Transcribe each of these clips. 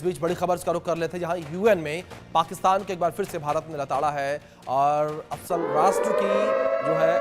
इस बीच बड़ी खबर का रुख कर लेते हैं, जहां यूएन में पाकिस्तान को एक बार फिर से भारत ने लताड़ा है और अफसल राष्ट्र की जो है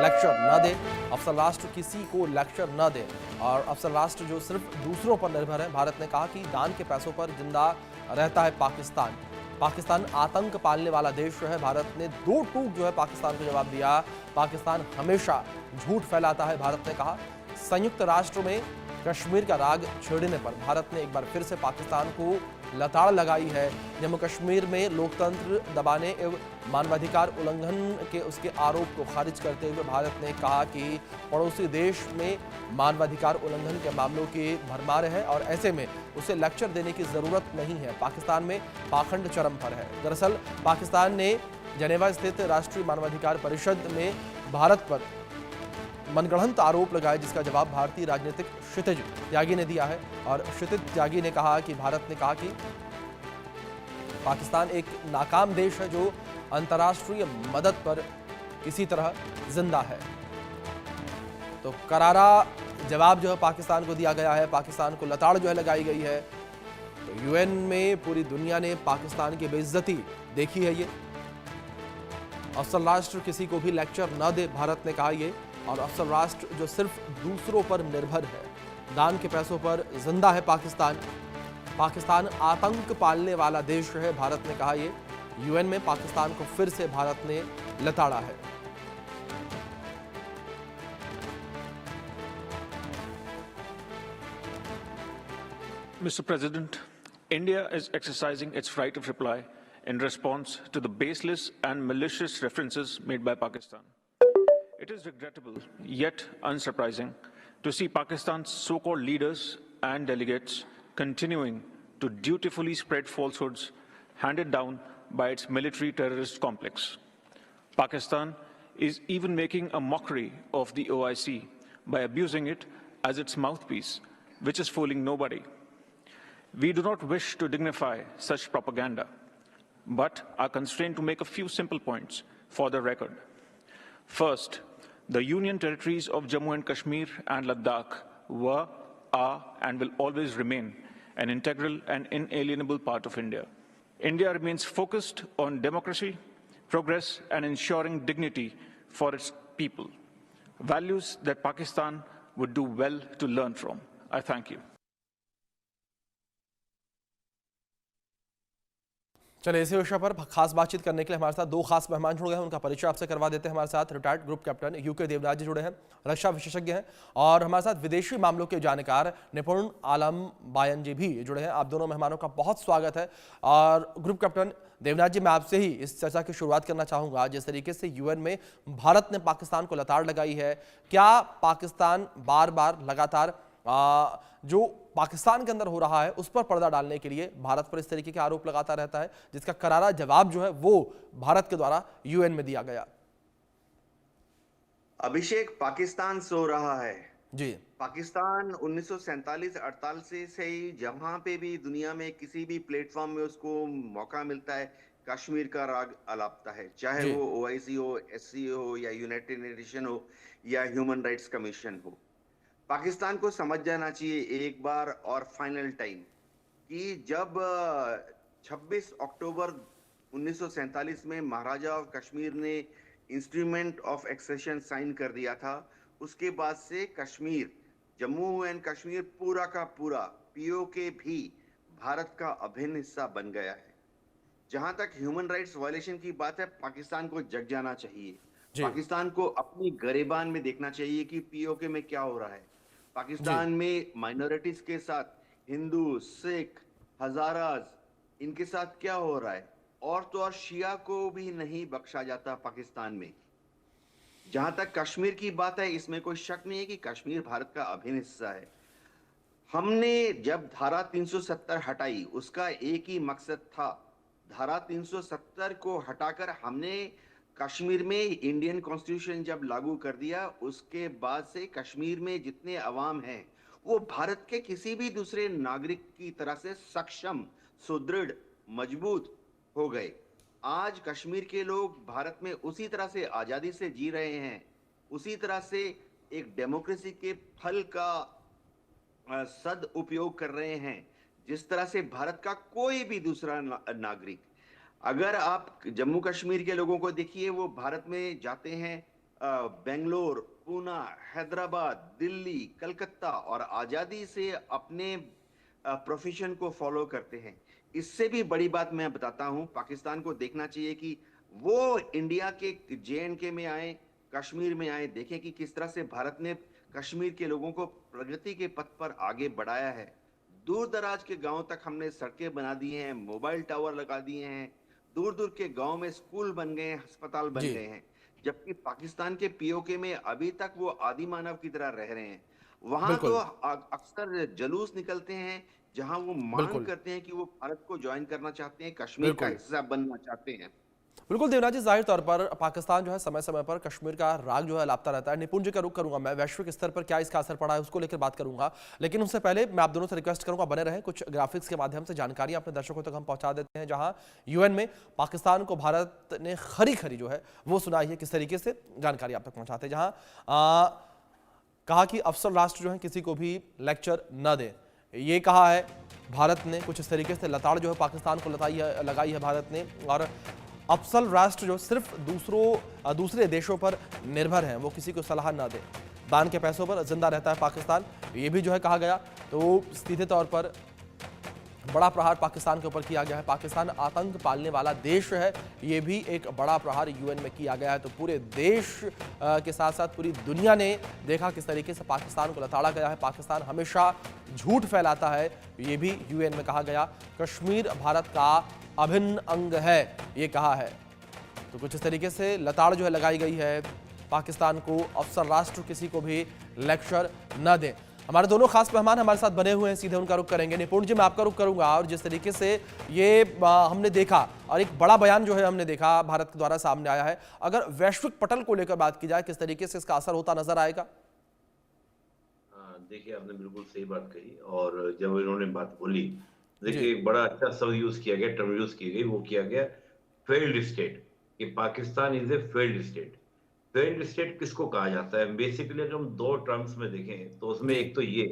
लेक्चर न दे, अफसल राष्ट्र किसी को लेक्चर न दे और अफसल राष्ट्र जो सिर्फ दूसरों पर निर्भर है। भारत ने कहा कि दान के पैसों पर जिंदा रहता है पाकिस्तान। पाकिस्तान आतंक पालने वाला देश है। भारत ने दो टूक जो है पाकिस्तान को जवाब दिया। पाकिस्तान हमेशा झूठ फैलाता है, भारत ने कहा। संयुक्त राष्ट्र में कश्मीर का राग छेड़ने पर भारत ने एक बार फिर से पाकिस्तान को लताड़ लगाई है। जम्मू कश्मीर में लोकतंत्र दबाने एवं मानवाधिकार उल्लंघन के उसके आरोप को खारिज करते हुए भारत ने कहा कि पड़ोसी देश में मानवाधिकार उल्लंघन के मामलों की भरमार है और ऐसे में उसे लेक्चर देने की जरूरत नहीं है। पाकिस्तान में पाखंड चरम पर है। दरअसल पाकिस्तान ने जनेवा स्थित राष्ट्रीय मानवाधिकार परिषद में भारत पर मनगढ़ंत आरोप लगाए, जिसका जवाब भारतीय राजनीतिक क्षितिज त्यागी ने दिया है। और क्षितिज त्यागी ने कहा कि भारत ने कहा कि पाकिस्तान एक नाकाम देश है जो अंतर्राष्ट्रीय मदद पर किसी तरह जिंदा है। तो करारा जवाब जो है पाकिस्तान को दिया गया है। पाकिस्तान को लताड़ जो है लगाई गई है। तो यूएन में पूरी दुनिया ने पाकिस्तान की बेइज्जती देखी है। ये अफसल राष्ट्र किसी को भी लेक्चर न दे, भारत ने कहा ये। और अफसल राष्ट्र जो सिर्फ दूसरों पर निर्भर है, दान के पैसों पर जिंदा है पाकिस्तान। पाकिस्तान आतंक पालने वाला देश है, भारत ने कहा ये। यूएन में पाकिस्तान को फिर से भारत ने लताड़ा है। Mr. President, India is exercising its right of reply in response to the baseless and malicious references made by Pakistan. It is regrettable, yet unsurprising, to see Pakistan's so-called leaders and delegates continuing to dutifully spread falsehoods handed down by its military terrorist complex. Pakistan is even making a mockery of the OIC by abusing it as its mouthpiece, which is fooling nobody. We do not wish to dignify such propaganda, but are constrained to make a few simple points for the record. First, the Union territories of Jammu and Kashmir and Ladakh were, are, and will always remain an integral and inalienable part of India. India remains focused on democracy, progress, and ensuring dignity for its people, values that Pakistan would do well to learn from. I thank you. चलिए, इसी विषय पर खास बातचीत करने के लिए हमारे साथ दो खास मेहमान जुड़ गए हैं। उनका परिचय आपसे करवा देते हैं। हमारे साथ retired group captain UK Devraj ji जुड़े हैं, रक्षा विशेषज्ञ हैं, और हमारे साथ विदेशी मामलों के जानकार निपुण आलम बायन जी भी जुड़े हैं। आप दोनों मेहमानों का बहुत स्वागत है। और ग्रुप कैप्टन देवराज जी, मैं आपसे ही इस चर्चा की शुरुआत करना चाहूंगा। जिस तरीके से यूएन में भारत ने पाकिस्तान को लताड़ लगाई है, क्या पाकिस्तान बार बार लगातार जो पाकिस्तान के अंदर हो रहा है उस पर पर्दा डालने के लिए भारत पर इस तरीके के आरोप लगाता रहता है, जिसका करारा जवाब जो है वो भारत के द्वारा यूएन में दिया गया? अभिषेक, पाकिस्तान सो रहा है जी। पाकिस्तान 1947-48 से ही जहां पे भी दुनिया में किसी भी प्लेटफॉर्म में उसको मौका मिलता है, कश्मीर का राग अलापता है, चाहे वो ओआईसी हो, एससीओ हो, या यूनाइटेड नेशन हो, या ह्यूमन राइट्स कमीशन हो। पाकिस्तान को समझ जाना चाहिए एक बार और फाइनल टाइम कि जब 26 अक्टूबर 1947 में महाराजा ऑफ कश्मीर ने इंस्ट्रूमेंट ऑफ एक्सेशन साइन कर दिया था, उसके बाद से कश्मीर, जम्मू एंड कश्मीर पूरा का पूरा पीओके भी भारत का अभिन्न हिस्सा बन गया है। जहां तक ह्यूमन राइट्स वायलेशन की बात है, पाकिस्तान को जग जाना चाहिए। पाकिस्तान को अपनी गरेबान में देखना चाहिए कि पीओके में क्या हो रहा है। पाकिस्तान में माइनॉरिटीज के साथ हिंदू, सिख, हजाराज, इनके साथ क्या हो रहा है, और तो और शिया को भी नहीं बख्शा जाता पाकिस्तान में। जहां तक कश्मीर की बात है, इसमें कोई शक नहीं है कि कश्मीर भारत का अभिन्न हिस्सा है। हमने जब धारा 370 हटाई, उसका एक ही मकसद था, धारा 370 को हटाकर हमने कश्मीर में इंडियन कॉन्स्टिट्यूशन जब लागू कर दिया, उसके बाद से कश्मीर में जितने अवाम हैं वो भारत के किसी भी दूसरे नागरिक की तरह से सक्षम, सुदृढ़, मजबूत हो गए। आज कश्मीर के लोग भारत में उसी तरह से आजादी से जी रहे हैं, उसी तरह से एक डेमोक्रेसी के फल का सद उपयोग कर रहे हैं, जिस तरह से भारत का कोई भी दूसरा नागरिक। अगर आप जम्मू कश्मीर के लोगों को देखिए, वो भारत में जाते हैं बेंगलोर, पूना, हैदराबाद, दिल्ली, कलकत्ता और आजादी से अपने प्रोफेशन को फॉलो करते हैं। इससे भी बड़ी बात मैं बताता हूं, पाकिस्तान को देखना चाहिए कि वो इंडिया के जे-एंड-के में आए, कश्मीर में आए, देखें कि किस तरह से भारत ने कश्मीर के लोगों को प्रगति के पथ पर आगे बढ़ाया है। दूर दराज के गांव तक हमने सड़कें बना दी हैं, मोबाइल टावर लगा दिए हैं, दूर दूर के गांव में स्कूल बन गए हैं, अस्पताल बन जी, गए हैं। जबकि पाकिस्तान के पीओके में अभी तक वो आदि मानव की तरह रह रहे हैं। वहां तो बिल्कुल, अक्सर जुलूस निकलते हैं, जहां वो मांग बिल्कुल, करते हैं कि वो भारत को ज्वाइन करना चाहते हैं, कश्मीर का बिल्कुल। हिस्सा बनना चाहते हैं। बिल्कुल देवनाथ जी, जाहिर तौर पर पाकिस्तान जो है समय समय पर कश्मीर का राग जो है लापता रहता है। निपुण जी का रुख करूंगा मैं, वैश्विक स्तर पर क्या इसका असर पड़ा है उसको लेकर बात करूंगा, लेकिन उससे पहले मैं आप दोनों से रिक्वेस्ट करूंगा बने रहें, कुछ ग्राफिक्स के माध्यम से जानकारी अपने दर्शकों तक हम पहुंचा देते हैं, जहां यूएन में पाकिस्तान को भारत ने खरी खरी जो है वो सुनाई है, किस तरीके से जानकारी आप तक पहुंचाते हैं। जहां कहा कि अफसर राष्ट्र जो है किसी को भी लेक्चर न दे, ये कहा है भारत ने। कुछ इस तरीके से लताड़ जो है पाकिस्तान को लगाई है भारत ने। और अफसल राष्ट्र जो सिर्फ दूसरे देशों पर निर्भर हैं, वो किसी को सलाह ना दे, दान के पैसों पर जिंदा रहता है पाकिस्तान, ये भी जो है कहा गया। तो सीधे तौर पर बड़ा प्रहार पाकिस्तान के ऊपर किया गया है। पाकिस्तान आतंक पालने वाला देश है, ये भी एक बड़ा प्रहार यूएन में किया गया है। तो पूरे देश के साथ साथ पूरी दुनिया ने देखा किस तरीके से पाकिस्तान को लताड़ा गया है। पाकिस्तान हमेशा झूठ फैलाता है, ये भी यूएन में कहा गया। कश्मीर भारत का अभिन्न अंग है, ये कहा है। तो कुछ इस तरीके से लताड़ जो है लगाई गई है पाकिस्तान को, अफसर राष्ट्र किसी को भी लेक्चर न दे। हमारे दोनों खास मेहमान हमारे साथ बने हुए हैं, सीधे उनका रुख करेंगे। निपुण जी, मैं आपका रुख करूंगा। और जिस तरीके से ये हमने देखा और एक बड़ा बयान जो है हमने देखा भारत के द्वारा सामने आया है, अगर वैश्विक पटल को लेकर बात की जाए, किस तरीके से इसका असर होता नजर आएगा? देखिए, आपने बिल्कुल सही बात कही। और जब इन्होंने बात बोली, देखिए जी, एक बड़ा अच्छा शब्द यूज किया गया, टर्म यूज की गई, वो किया गया फेल्ड स्टेट, कि Pakistan is a failed state. Failed state किसको कहा जाता है? बेसिकली अगर हम दो टर्म्स में देखें तो उसमें जी, एक तो ये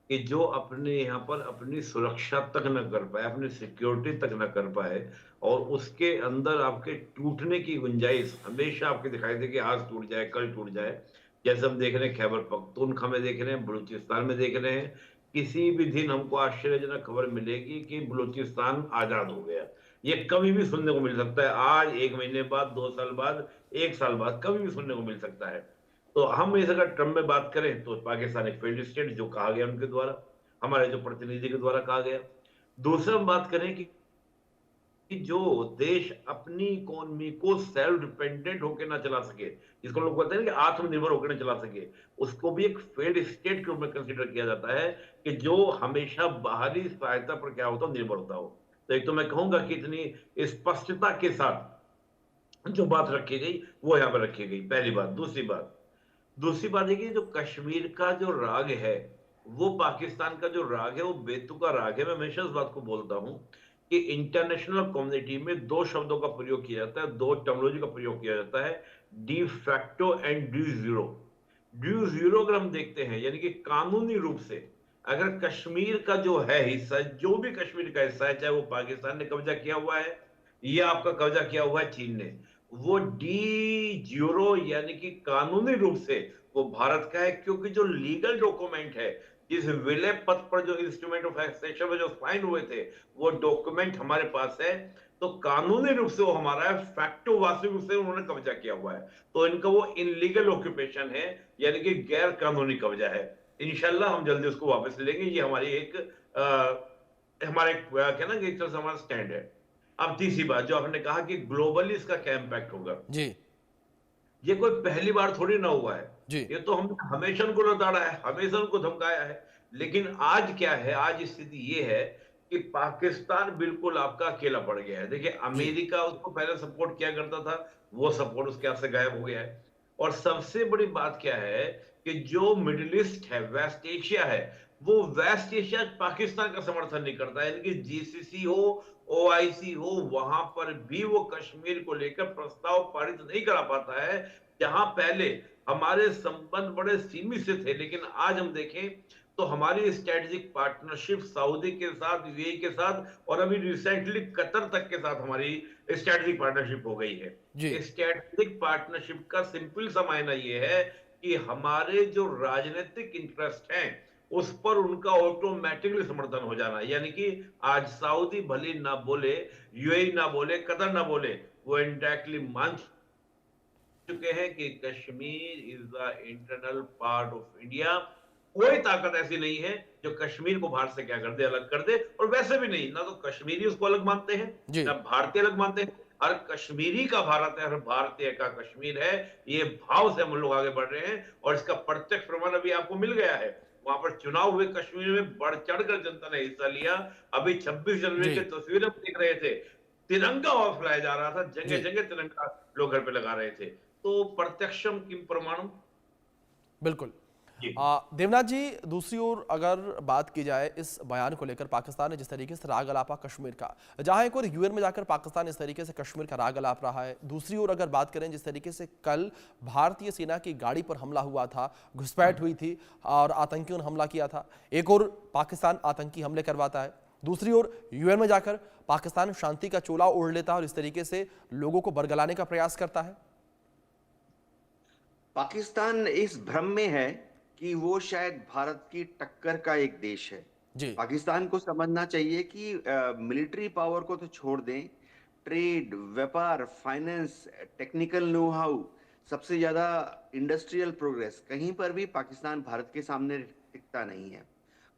कि जो अपने यहाँ पर अपनी सुरक्षा तक न कर पाए, अपनी सिक्योरिटी तक न कर पाए, और उसके अंदर आपके टूटने की गुंजाइश हमेशा आपके दिखाई दे कि आज टूट जाए, कल टूट जाए। जैसे हम देख रहे हैं खैबर पख्तूनख्वा में देख रहे हैं, बलूचिस्तान में देख रहे हैं। किसी भी दिन हमको आश्चर्यजनक खबर मिलेगी कि बलूचिस्तान आजाद हो गया। ये कभी भी सुनने को मिल सकता है, आज, 1 महीने बाद, 2 साल बाद, 1 साल बाद, कभी भी सुनने को मिल सकता है। तो हम इस अगर टर्म में बात करें तो पाकिस्तान एक फेल्ड स्टेट, जो कहा गया उनके द्वारा, हमारे जो प्रतिनिधि के द्वारा कहा गया। दूसरा हम बात करें कि जो देश अपनी इकोनॉमी को सेल्फ डिपेंडेंट होकर ना चला सके, जिसको लोग कहते हैं कि आत्मनिर्भर होकर ना चला सके, उसको भी एक फेल्ड स्टेट के रूप में कंसीडर किया जाता है, कि जो हमेशा बाहरी सहायता पर क्या होता हो, निर्भर होता हो। तो एक तो मैं कहूंगा कि इतनी स्पष्टता के साथ जो बात रखी गई वो यहाँ पर रखी गई, पहली बात। दूसरी बात है कि जो कश्मीर का जो राग है, वो पाकिस्तान का जो राग है, वो बेतुका राग है। मैं हमेशा इस बात को बोलता हूं कि इंटरनेशनल कम्युनिटी में दो शब्दों का प्रयोग किया जाता है, दो टर्मिनोलॉजी का प्रयोग किया जाता है, de facto and D zero. D zero अगर हम देखते हैं, यानी कि कानूनी रूप से अगर कश्मीर का जो है हिस्सा, जो भी कश्मीर का हिस्सा है, चाहे वो पाकिस्तान ने कब्जा किया हुआ है या आपका कब्जा किया हुआ है चीन ने, वो डी जीरो यानी कि कानूनी रूप से वो भारत का है। क्योंकि जो लीगल डॉक्यूमेंट है, जिस विलय पत्र पर जो इंस्ट्रूमेंट ऑफ एक्सेशन में जो साइन हुए थे, वो डॉक्यूमेंट हमारे पास है। तो कानूनी रूप से वो हमारा है, फैक्टो वास्तविक रूप से उन्होंने कब्जा किया हुआ है। तो इनका वो इनलीगल ऑक्यूपेशन है, यानी कि गैर कानूनी कब्जा है। इंशाल्लाह हम जल्दी उसको वापस लेंगे। ये हमारी एक हमारे कहना कि एक तरह से हमारा स्टैंड है। अब तीसरी बात जो आपने कहा कि ग्लोबली इसका क्या इंपैक्ट होगा, जी, ये कोई पहली बार थोड़ी ना हुआ है। जी, ये तो हमने हमेशा उनको लताड़ा है, हमेशा उनको धमकाया है। लेकिन आज क्या है, आज स्थिति ये है कि पाकिस्तान बिल्कुल आपका अकेला पड़ गया है। देखिए, जी, अमेरिका उसको पहले सपोर्ट किया करता था, वो सपोर्ट उसके हाथ से गायब हो गया है। और सबसे बड़ी बात क्या है कि जो मिडिल ईस्ट है, वेस्ट एशिया है, वो वेस्ट एशिया पाकिस्तान का समर्थन नहीं करता है। यानी कि जीसीसी हो, ओआईसी हो, वहां पर भी वो कश्मीर को लेकर प्रस्ताव पारित नहीं करा पाता है। जहां पहले हमारे संबंध बड़े सीमित से थे, लेकिन आज हम देखें तो हमारी स्ट्रेटेजिक पार्टनरशिप सऊदी के साथ, यूएई के साथ और अभी रिसेंटली कतर तक के साथ हमारी स्ट्रेटेजिक पार्टनरशिप हो गई है। जी स्ट्रेटेजिक पार्टनरशिप का सिंपल सा मायना ये है कि हमारे जो राजनीतिक इंटरेस्ट हैं उस पर उनका ऑटोमेटिकली समर्थन हो जाना, यानी कि आज सऊदी भले ना बोले, यूएई ना बोले, कतर ना बोले, वो इनडायरेक्टली मान चुके हैं कि Kashmir is the internal part of India. कोई ताकत ऐसी नहीं है जो कश्मीर को भारत से क्या कर दे, अलग कर दे। और वैसे भी नहीं, ना तो कश्मीरी उसको अलग मानते हैं, जी ना भारतीय अलग मानते हैं। हर कश्मीरी का भारत है, हर भारतीय का कश्मीर है। ये भाव से हम लोग आगे बढ़ रहे हैं और इसका प्रत्यक्ष प्रमाण अभी आपको मिल गया है। वहां पर चुनाव हुए कश्मीर में, बढ़ चढ़कर जनता ने हिस्सा लिया। अभी 26 जनवरी जी की तस्वीरें हम देख रहे थे, तिरंगा वहां फहराया जा रहा था, जगह जी जगह तिरंगा लोग घर पे लगा रहे थे। तो प्रत्यक्षम किम प्रमाणम। बिल्कुल। जी देवनाथ जी, दूसरी ओर अगर बात की जाए इस बयान को लेकर, पाकिस्तान ने जिस तरीके से राग अलापा कश्मीर का, जहां एक और यूएन में जाकर पाकिस्तान इस तरीके से कश्मीर का राग अलाप रहा है, दूसरी ओर अगर बात करें जिस तरीके से कल भारतीय सेना की गाड़ी पर हमला हुआ था, घुसपैठ हुई थी और आतंकियों ने हमला किया था, एक और पाकिस्तान आतंकी हमले करवाता है, दूसरी ओर यूएन में जाकर पाकिस्तान शांति का चोला ओढ़ लेता है और इस तरीके से लोगों को बरगलाने का प्रयास करता है। पाकिस्तान इस भ्रम में है कि वो शायद भारत की टक्कर का एक देश है। जी पाकिस्तान को समझना चाहिए कि मिलिट्री पावर को तो छोड़ दें, ट्रेड, व्यापार, फाइनेंस, टेक्निकल नो हाउ, सबसे ज्यादा इंडस्ट्रियल प्रोग्रेस, कहीं पर भी पाकिस्तान भारत के सामने टिकता नहीं है।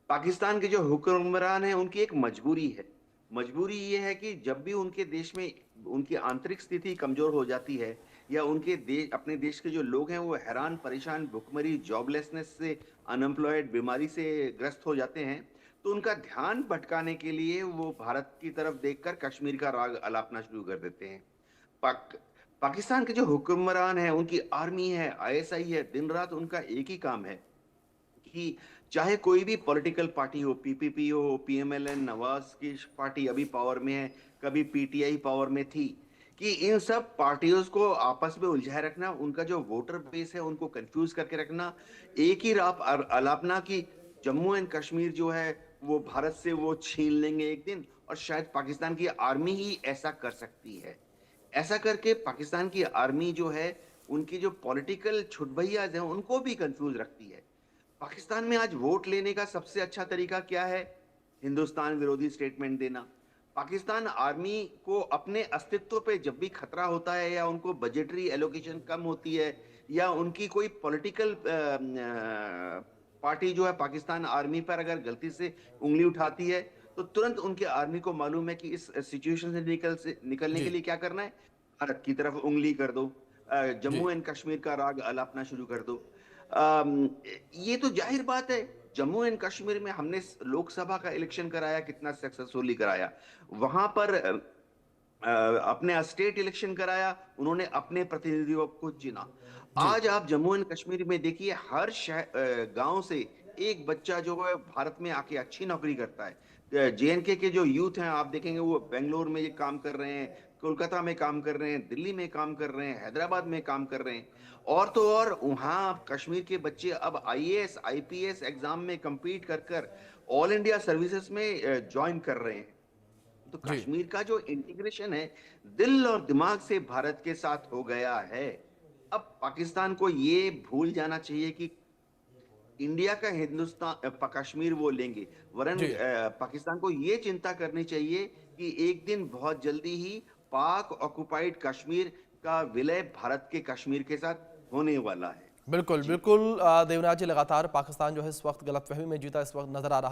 पाकिस्तान के जो हुक्मरान हैं उनकी एक मजबूरी है। मजबूरी ये है कि जब भी उनके देश में उनकी आंतरिक स्थिति कमजोर हो जाती है या उनके देश, अपने देश के जो लोग हैं वो हैरान, परेशान, भुखमरी, जॉबलेसनेस से, अनएम्प्लॉयड, बीमारी से ग्रस्त हो जाते हैं, तो उनका ध्यान भटकाने के लिए वो भारत की तरफ देखकर कश्मीर का राग अलापना शुरू कर देते हैं। पाकिस्तान के जो हुक्मरान हैं, उनकी आर्मी है, आईएसआई है, दिन रात उनका एक ही काम है कि चाहे कोई भी पॉलिटिकल पार्टी हो, पीपीपी हो, पीएमएलएन, नवाज की पार्टी अभी पावर में है, कभी पीटीआई पावर में थी, कि इन सब पार्टियों को आपस में उलझाए रखना, उनका जो वोटर बेस है उनको कंफ्यूज करके रखना, एक ही राग अलापना की जम्मू एंड कश्मीर जो है वो भारत से वो छीन लेंगे एक दिन, और शायद पाकिस्तान की आर्मी ही ऐसा कर सकती है। ऐसा करके पाकिस्तान की आर्मी जो है, उनकी जो पॉलिटिकल छुटभैया हैं उनको भी कंफ्यूज रखती है। पाकिस्तान में आज वोट लेने का सबसे अच्छा तरीका क्या है? हिंदुस्तान विरोधी स्टेटमेंट देना। पाकिस्तान आर्मी को अपने अस्तित्व पे जब भी खतरा होता है या उनको बजटरी एलोकेशन कम होती है या उनकी कोई पॉलिटिकल पार्टी जो है पाकिस्तान आर्मी पर अगर गलती से उंगली उठाती है, तो तुरंत उनके आर्मी को मालूम है कि इस सिचुएशन से निकलने के लिए क्या करना है, भारत की तरफ उंगली कर दो, जम्मू एंड कश्मीर का राग अलापना शुरू कर दो। ये तो जाहिर बात है, जम्मू एंड कश्मीर में हमने लोकसभा का इलेक्शन कराया, कितना सक्सेसफुली कराया, वहां पर अपने स्टेट इलेक्शन कराया, उन्होंने अपने प्रतिनिधियों को चुना। आज आप जम्मू एंड कश्मीर में देखिए, हर गांव से एक बच्चा जो है भारत में आके अच्छी नौकरी करता है। जेएनके के जो यूथ हैं आप देखेंगे वो बेंगलोर में ये काम कर रहे हैं, कोलकाता में काम कर रहे हैं, दिल्ली में काम कर रहे हैं, हैदराबाद में काम कर रहे हैं। और तो और वहाँ कश्मीर के बच्चे अब आईएएस, आईपीएस एग्जाम में compete कर ऑल इंडिया सर्विसेज में ज्वाइन कर रहे हैं। तो कश्मीर का जो इंटीग्रेशन है दिल और दिमाग से भारत के साथ हो गया है। अब पाकिस्तान को ये भूल जाना चाहिए कि इंडिया का हिंदुस्तान कश्मीर वो लेंगे, वरन पाकिस्तान को ये चिंता करनी चाहिए कि एक दिन बहुत जल्दी ही पाक ऑक्युपाइड कश्मीर का विलय भारत के कश्मीर के साथ होने वाला है। बिल्कुल बिल्कुल। देवनाथ जी, लगातार पाकिस्तान जो है इस वक्त गलतफहमी में जीता इस वक्त नजर आ रहा